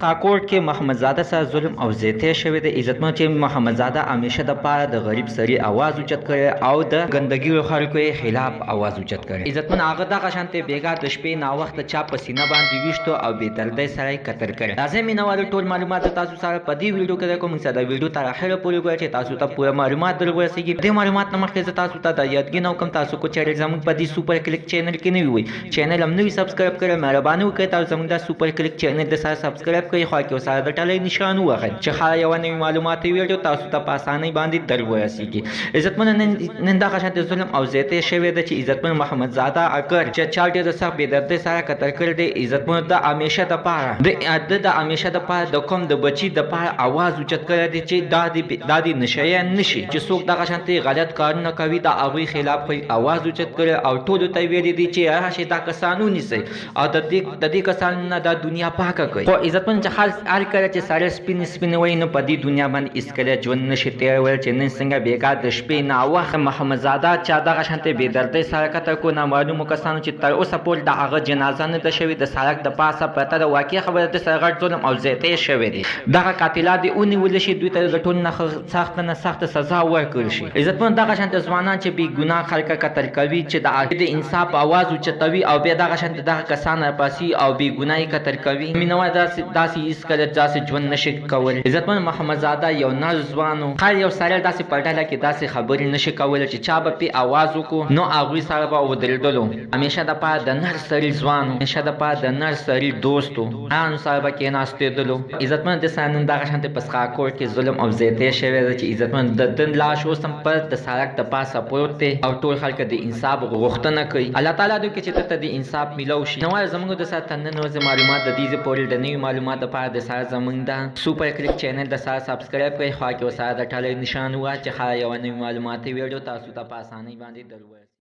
سخاگوت کې محمد زادہ سره ظلم او زیاتی شوی دی. عزتمن چې محمد زادہ همیشه د پاره د غریب سړي आवाज اوچت کړي او د ګندګي خلکو خلاف आवाज اوچت کړي. عزتمن هغه دغه شانته بیګا د شپې نا وخت چا په سینه باندې ویشتو او بې دردۍ سره قتل کړي. راځي مینوالو ټول معلومات تاسو سره په دې ویډیو کې کوم څه د ویډیو تر اخره پورې ګورئ چې تاسو ته پوره معلومات درورسیږي. د معلومات نه مخکې تاسو ته د یادګي نو کوم تاسو کو چینل زمونږ په دې سوپر کلیک چینل کې نه وي چینل هم نوی سبسگرایب کړئ. مهرباني وکړئ تاسو زموږ د سوپر کلیک چینل د سره سبسگرایب کړئ خو کې سره د ټلې نشان وغه چې خا یو نوی معلومات ویډیو تاسو ته په اسانۍ باندې درورسیږي. عزتمن نن دغه شانته ظلم او زیاتی شوی د چې عزتمن محمد زادہ اگر چې چا ډېر سخت بې دردۍ سره قتل کړی دی. عزتمن د همیشه د پاره د همیشه د پاره د کوم د بچي د پاره आवाज اوچت کړی دی چې دادی نشي نشي چې څوک دغه شانته غلط کارونه کوي د هغوی خلاف आवाज اوچت کړي او ټول ته ویلي دي چې راشي دا کسانو نیسي او د دې کسانو نه د دنیا پاکه کوي. خو عزتمن چې حال کړه چې ساره سپین وای نو په دې دنیا باندې اسکله ژوند نشي تیرول چې نن څنګه بیګا د شپې نا وخت محمد زادہ چا دغه شانته بې دردۍ سره قتل کو نامعلومو کسانو چې تر اوسه پورې د هغه جنازه نه ده شوې د سړک د پاسه پرته د واقع خبره د سره غټ ظلم او زیاتی شوی دی. دغه قاتلان دې ونیول شي دوی ته د ټول نه سخت سزا ورکړل شي. عزتمن دغه شانته ځوانان چې بې ګناه خلک قتل کوي چې د انصاف आवाज اوچتوي او بیا دغه شانته دغه کسان پاسي او بې ګناهي قتل کوي مینوال داسې هیڅکله داسې ژوند نشي کولی. عزتمن محمد زادہ یو نر ځوان و هر یو سړی داسې په ډله کې داسې خبرې نشي کولی چې چا به پې आवाज وکړو نو هغوی سره به ودرېدلو. همیشه د پاره د نر سړي ځوان و همیشه د پاره د نر سړي دوست و هغانو سره به کېناستېدلو. عزتمن د سره نن دغه شانته په سخاګوت کې ظلم او زیاتی شوی ده چې عزتمن د دن لاش اوس هم پر د سړک د پاسه پروت دی او ټول خلک د انصاف غوښتنه کوي. الله تعالی دې کې چې ته د انصاف میلو شي. نو زموږ د سره نن ورځې معلومات د دې پورې د نوي معلومات لپاره د سره زموږ د سوپر کلیک چینل د سره سبسگرایب کړئ خو کې سره د ټلې نشان وه چې خا یو نوي معلوماتي ویډیو تاسو ته په اسانۍ باندې درور